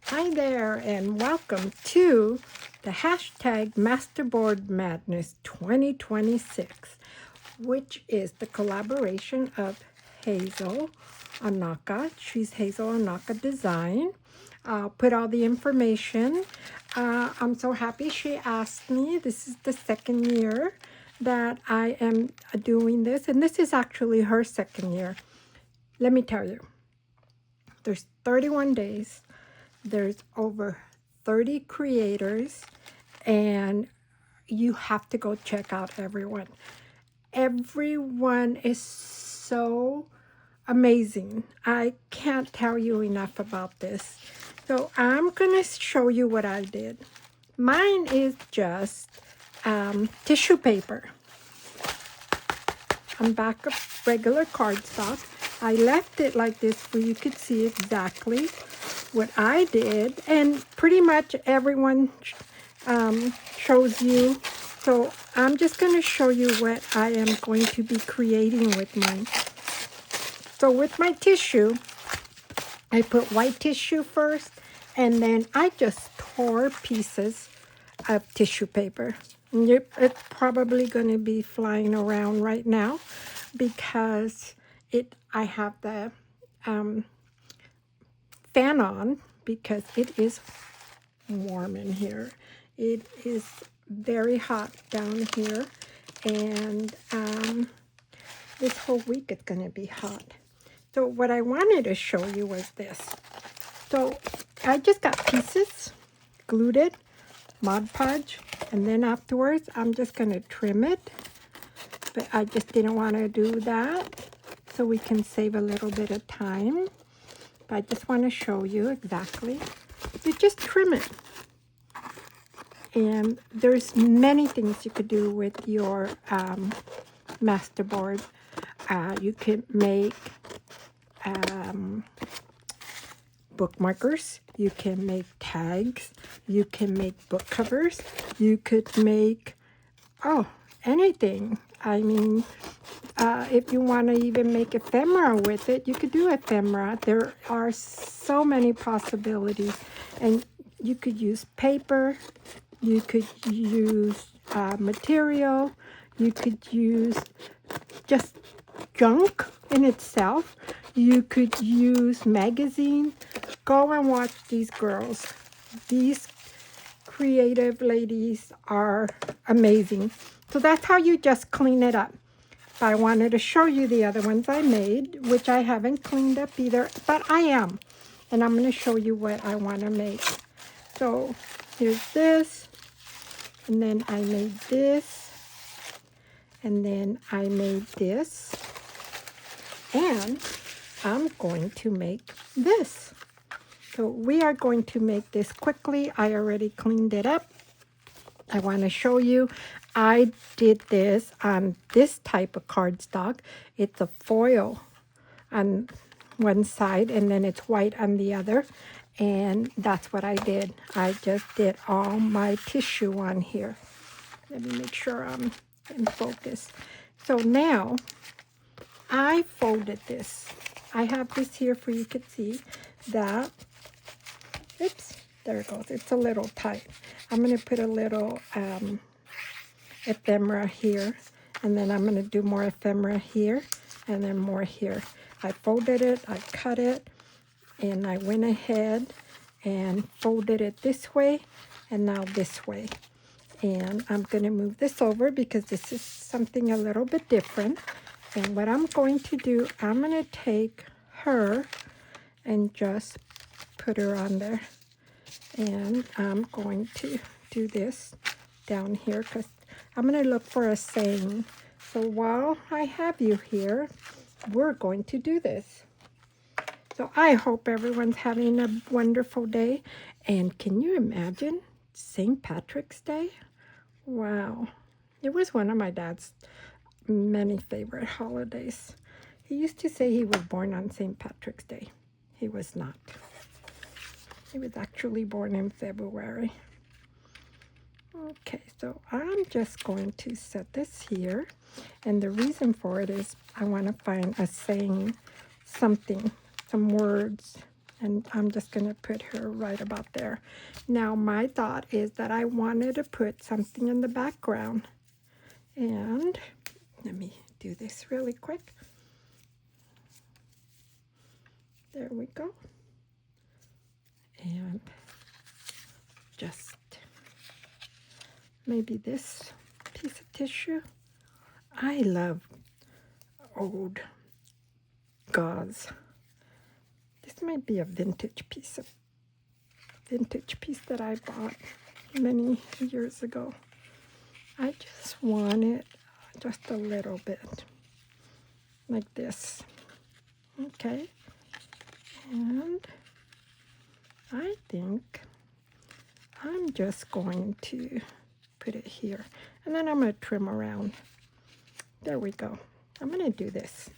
Hi there, and welcome to the hashtag Masterboard Madness 2026, which is the collaboration of Hazel Anaka. She's Hazel Anaka Design. I'll put all the information. I'm so happy she asked me. This is the second year that I am doing this, and this is actually her second year. Let me tell you, there's 31 days. There's over 30 creators, and you have to go check out everyone. Everyone is so amazing. I can't tell you enough about this. So I'm going to show you what I did. Mine is just tissue paper on back of regular cardstock. I left it like this so you could see exactly what I did, and pretty much everyone shows you. So I'm just going to show you what I am going to be creating with mine. So with my tissue, I put white tissue first, and then I just tore pieces of tissue paper. It's probably going to be flying around right now because I have the fan on because it is warm in here. It is very hot down here, and this whole week it's going to be hot. So what I wanted to show you was this. So I just got pieces, glued it, Mod Podge, and then afterwards I'm just going to trim it. But I just didn't want to do that so we can save a little bit of time. But I just want to show you exactly. You just trim it. And there's many things you could do with your masterboard. You could make bookmarkers. You can make tags. You can make book covers. You could make, anything. I mean, if you want to even make ephemera with it, you could do ephemera. There are so many possibilities. And you could use paper. You could use material. You could use just junk in itself. You could use magazine. Go and watch these girls. These creative ladies are amazing. So that's how you just clean it up. But I wanted to show you the other ones I made, which I haven't cleaned up either, but I am. And I'm going to show you what I want to make. So here's this. And then I made this. And then I made this. And I'm going to make this. So we are going to make this quickly. I already cleaned it up. I want to show you. I did this on this type of cardstock. It's a foil on one side and then it's white on the other. And that's what I did. I just did all my tissue on here. Let me make sure I'm in focus. So now I folded this. I have this here for you to see that. Oops, there it goes. It's a little tight. I'm going to put a little ephemera here, and then I'm going to do more ephemera here, and then more here. I folded it, I cut it, and I went ahead and folded it this way, and now this way. And I'm going to move this over because this is something a little bit different. And what I'm going to do, I'm going to take her and just put her on there. And I'm going to do this down here because I'm going to look for a saying. So while I have you here, we're going to do this. So I hope everyone's having a wonderful day. And can you imagine St. Patrick's Day? Wow. It was one of my dad's many favorite holidays. He used to say he was born on St. Patrick's Day. He was not. He was actually born in February. Okay, so I'm just going to set this here. And the reason for it is I want to find a saying, something, some words. And I'm just going to put her right about there. Now, my thought is that I wanted to put something in the background. And let me do this really quick. There we go. And just maybe this piece of tissue. I love old gauze. This might be a vintage piece that I bought many years ago. I just want it just a little bit like this. Okay. And I think I'm just going to put it here. And then I'm going to trim around. There we go. I'm going to do this.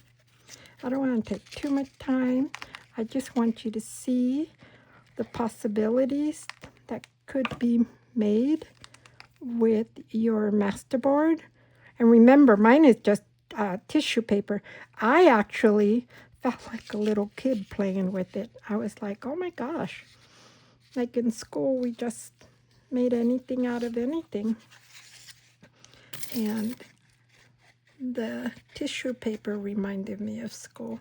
I don't want to take too much time. I just want you to see the possibilities that could be made with your masterboard. And remember, mine is just tissue paper. I actually felt like a little kid playing with it. I was like, oh my gosh. Like in school, we just made anything out of anything. And the tissue paper reminded me of school.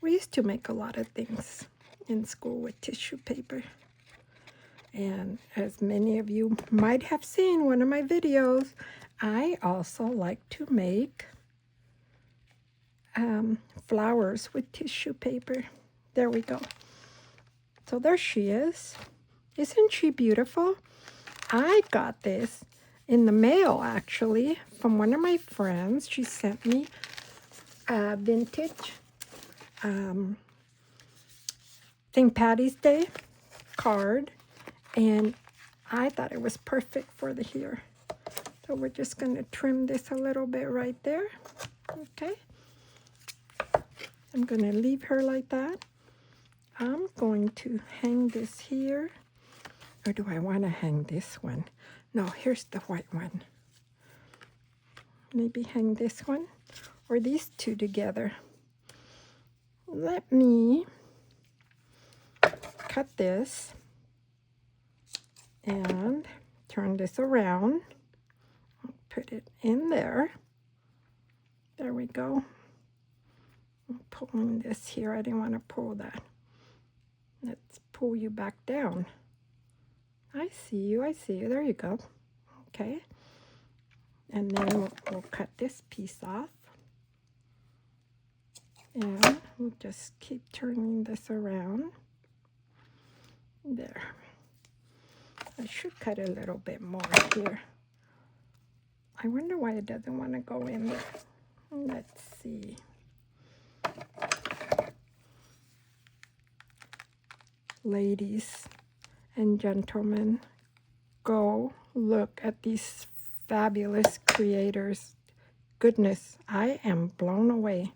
We used to make a lot of things in school with tissue paper. And as many of you might have seen one of my videos, I also like to make flowers with tissue paper. There we go. So there she is. Isn't she beautiful? I got this in the mail, actually, from one of my friends. She sent me a vintage St. Patty's Day card, and I thought it was perfect for the hair. So we're just going to trim this a little bit right there. Okay. I'm going to leave her like that. I'm going to hang this here. Or do I want to hang this one? No, here's the white one. Maybe hang this one or these two together. Let me cut this and turn this around. Put it in there. There we go. I'm pulling this here. I didn't want to pull that. Let's pull you back down. I see you. I see you. There you go. Okay. And then we'll cut this piece off. And we'll just keep turning this around. There. I should cut a little bit more here. I wonder why it doesn't want to go in there. Let's see. Ladies and gentlemen, go look at these fabulous creators. Goodness, I am blown away.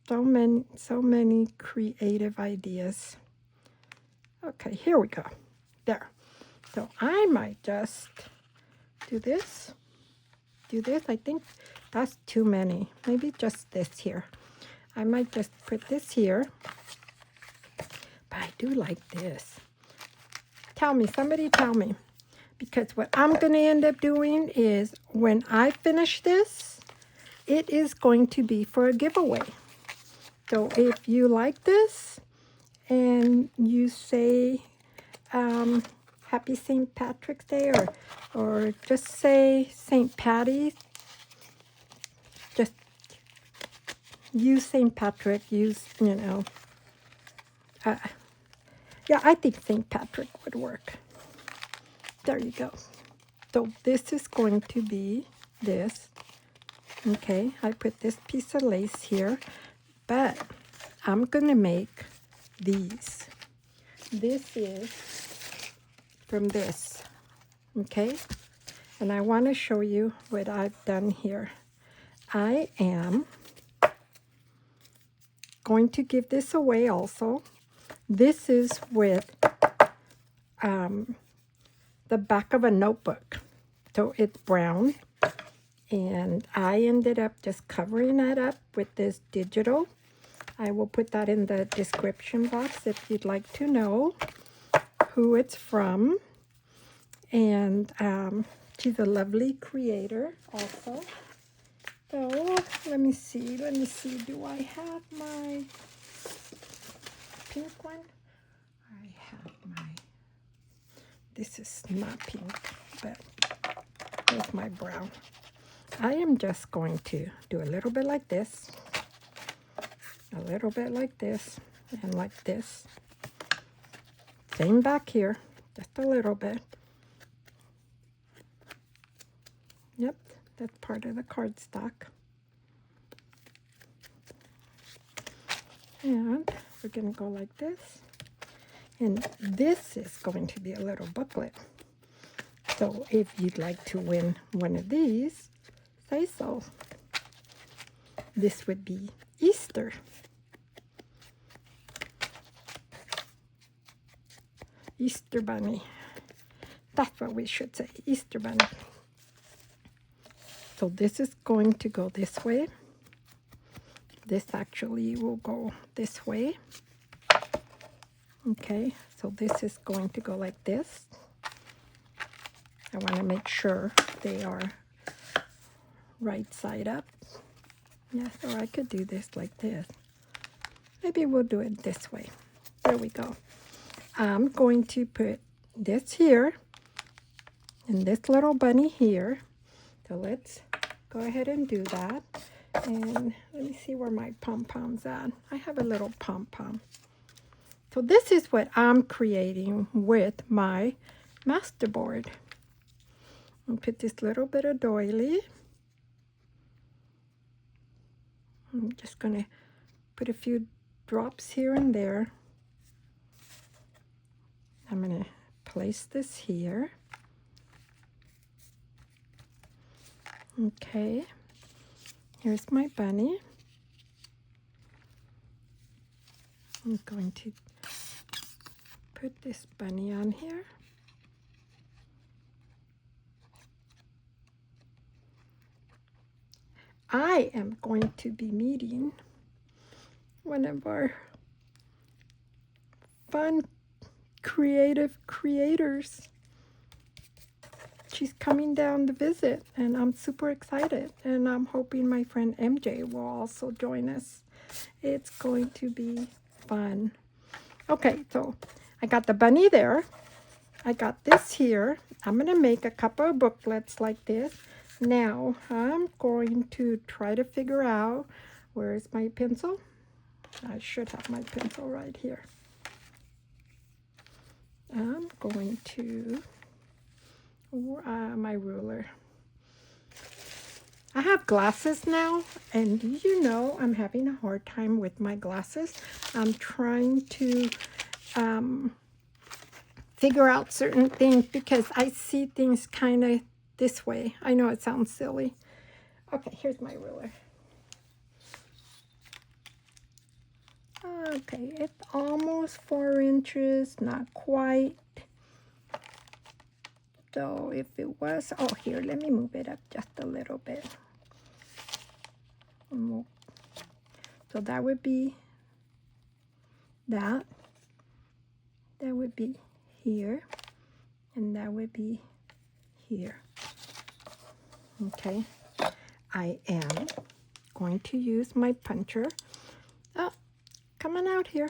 So many creative ideas. Okay, here we go. There. So I might just do this. I think that's too many. Maybe just this here. I might just put this here. But I do like this. Tell me, somebody tell me. Because what I'm going to end up doing is when I finish this, it is going to be for a giveaway. So if you like this and you say Happy St. Patrick's Day or just say St. Patty's, just use St. Patrick, use, yeah, I think St. Patrick would work. There you go. So this is going to be this. Okay, I put this piece of lace here, but I'm going to make these. This is from this, okay? And I want to show you what I've done here. I am going to give this away also. This is with the back of a notebook. So it's brown. And I ended up just covering that up with this digital I will put that in the description box if you'd like to know who it's from. And she's a lovely creator also. So let me see, do I have my pink one? I have my, this is not pink, but it's my brown. I am just going to do a little bit like this, a little bit like this, and like this. Same back here, just a little bit. Yep, that's part of the cardstock. And we're going to go like this. And this is going to be a little booklet. So if you'd like to win one of these, say so. This would be Easter. Easter Bunny. That's what we should say, Easter Bunny. So this is going to go this way. This actually will go this way. Okay, so this is going to go like this. I want to make sure they are right side up. Yes, or I could do this like this. Maybe we'll do it this way. There we go. I'm going to put this here and this little bunny here. So let's go ahead and do that. And let me see where my pom-pom's at. I have a little pom-pom. So this is what I'm creating with my masterboard. I'll put this little bit of doily. I'm just going to put a few drops here and there. I'm going to place this here. Okay, here's my bunny. I'm going to put this bunny on here. I am going to be meeting one of our fun, creative creators. She's coming down to visit, and I'm super excited. And I'm hoping my friend MJ will also join us. It's going to be fun. Okay, so I got the bunny there. I got this here. I'm going to make a couple of booklets like this. Now, I'm going to try to figure out, where is my pencil? I should have my pencil right here. I'm going to, my ruler. I have glasses now, and you know I'm having a hard time with my glasses. I'm trying to figure out certain things because I see things kind of this way. I know it sounds silly. Okay, here's my ruler. Okay, it's almost 4 inches, not quite. So if it was, oh, here, let me move it up just a little bit. So that would be that. That would be here, and that would be here. Okay, I am going to use my puncher. Oh, coming out here.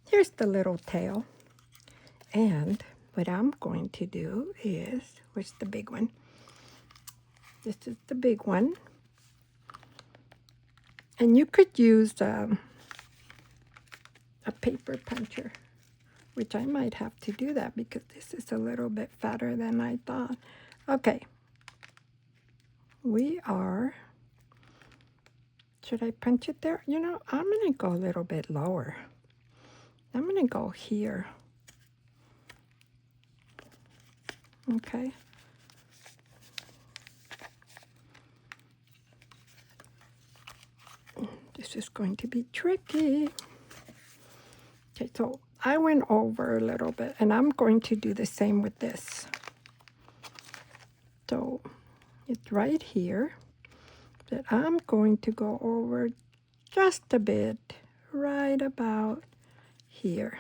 Here's the little tail. And what I'm going to do is, where's the big one? This is the big one. And you could use a paper puncher, which I might have to do that because this is a little bit fatter than I thought. Okay. We are, should I punch it there? You know, I'm going to go a little bit lower. I'm going to go here. Okay. This is going to be tricky. Okay, so I went over a little bit, and I'm going to do the same with this. So it's right here, but I'm going to go over just a bit, right about here.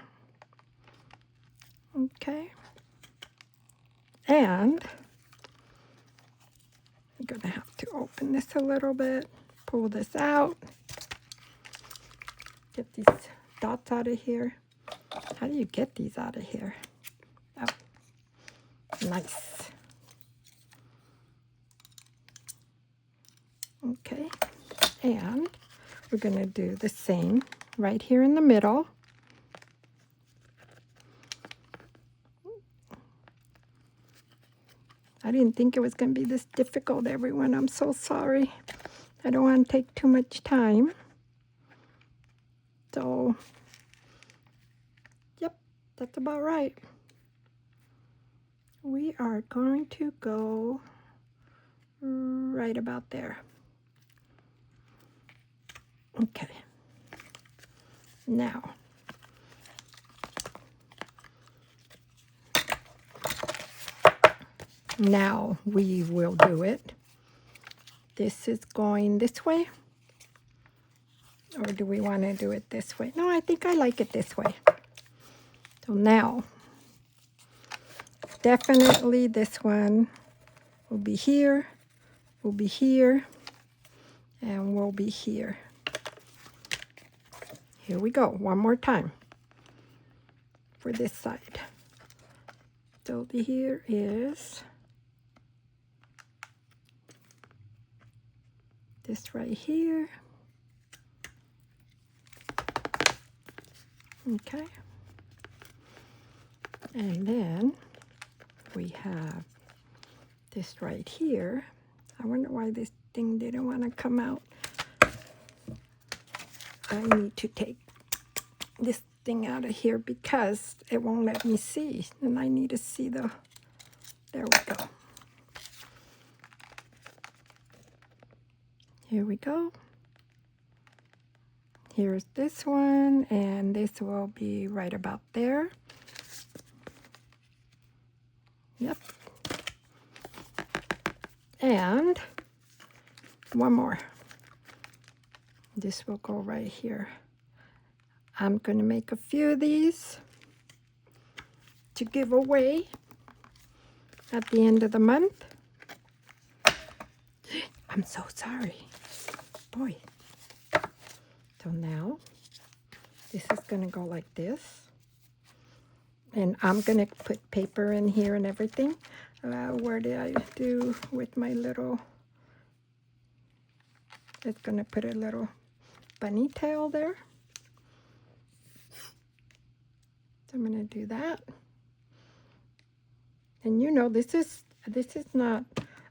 Okay. And I'm going to have to open this a little bit, pull this out, get these dots out of here. How do you get these out of here? Oh, nice. Okay, and we're going to do the same right here in the middle. I didn't think it was going to be this difficult, everyone. I'm so sorry. I don't want to take too much time. So, yep, that's about right. We are going to go right about there. Okay. Now, we will do it. This is going this way. Or do we want to do it this way? No, I think I like it this way. So now, definitely this one will be here, will be here, and will be here. Here we go, one more time for this side. So here is this right here. Okay. And then we have this right here. I wonder why this thing didn't want to come out. I need to take this thing out of here because it won't let me see. And I need to see the, there we go. Here we go. Here's this one, and this will be right about there. Yep. And one more. This will go right here. I'm going to make a few of these to give away at the end of the month. I'm so sorry. Boy. So now, this is going to go like this. And I'm going to put paper in here and everything. Where did I do with my little... It's going to put a little bunny tail there. So I'm going to do that. And you know, this is not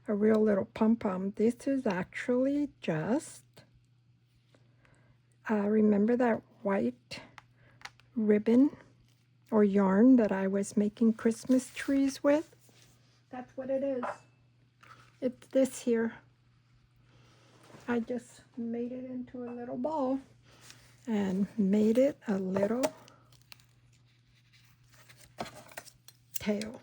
a real little pom-pom. This is actually just... remember that white ribbon or yarn that I was making Christmas trees with? That's what it is. It's this here. I just made it into a little ball and made it a little tail.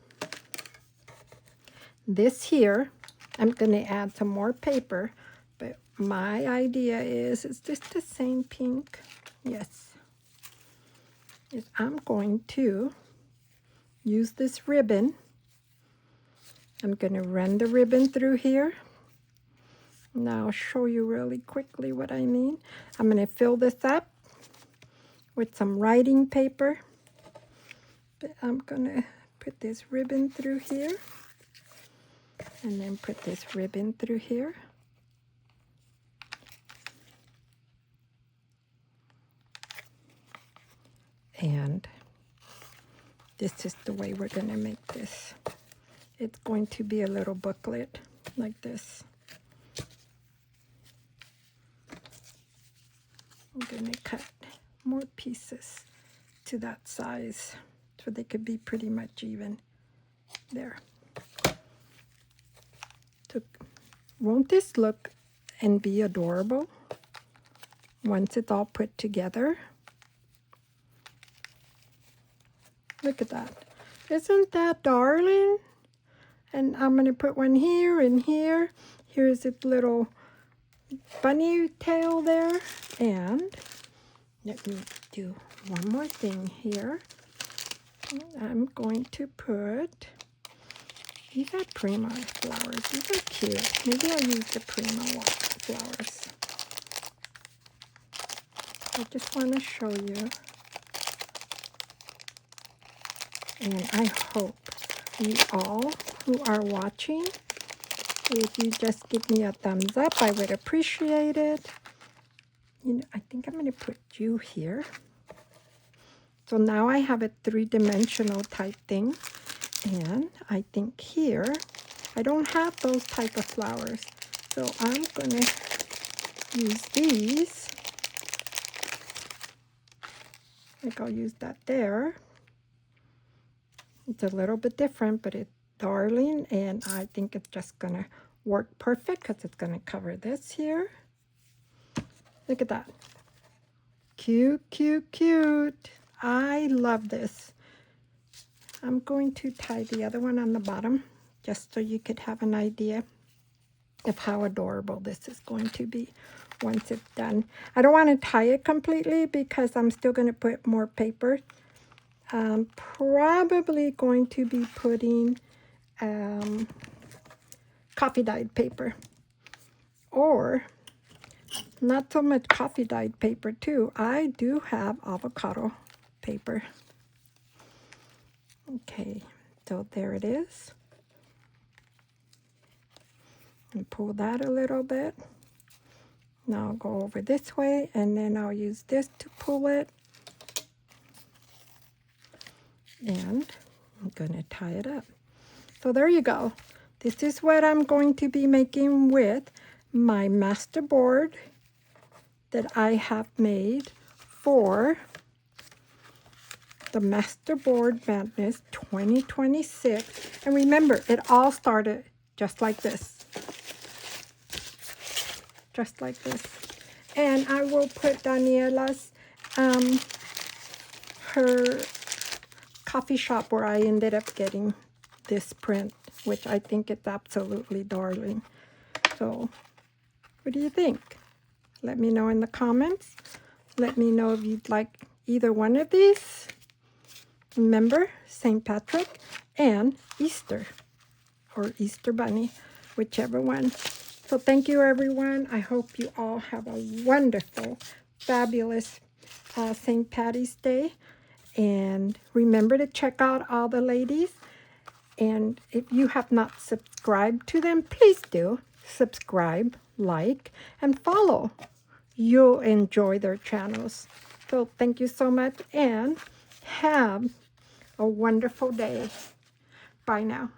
This here, I'm going to add some more paper, but my idea is this the same pink? Yes. Is I'm going to use this ribbon. I'm going to run the ribbon through here. Now I'll show you really quickly what I mean. I'm going to fill this up with some writing paper. But I'm going to put this ribbon through here. And then put this ribbon through here. And this is the way we're going to make this. It's going to be a little booklet like this. I'm going to cut more pieces to that size so they could be pretty much even. There. So won't this look and be adorable once it's all put together? Look at that. Isn't that darling? And I'm going to put one here and here. Here's its little bunny tail there. And let me do one more thing here. I'm going to put, these are Prima flowers. These are cute. Maybe I'll use the Prima flowers. I just want to show you. And I hope you all who are watching, if you just give me a thumbs up, I would appreciate it. You know, I think I'm going to put you here. So now I have a three-dimensional type thing. And I think here, I don't have those type of flowers. So I'm going to use these. I think I'll use that there. It's a little bit different, but it's darling. And I think it's just going to work perfect because it's going to cover this here. Look at that. Cute, cute, cute. I love this. I'm going to tie the other one on the bottom just so you could have an idea of how adorable this is going to be once it's done. I don't want to tie it completely because I'm still going to put more paper. I'm probably going to be putting coffee dyed paper, or not so much coffee dyed paper too. I do have avocado paper. Okay, so there it is. And pull that a little bit. Now I'll go over this way, and then I'll use this to pull it. And I'm going to tie it up. So there you go. This is what I'm going to be making with my masterboard that I have made for the Masterboard Madness 2026. And remember, it all started just like this. Just like this. And I will put Daniela's, her coffee shop where I ended up getting this print, which I think is absolutely darling. So, what do you think? Let me know in the comments. Let me know if you'd like either one of these. Remember, St. Patrick and Easter, or Easter Bunny, whichever one. So thank you, everyone. I hope you all have a wonderful, fabulous St. Patty's Day. And remember to check out all the ladies. And if you have not subscribed to them, please do. Subscribe, like, and follow. You'll enjoy their channels. So thank you so much, and have a wonderful day. Bye now.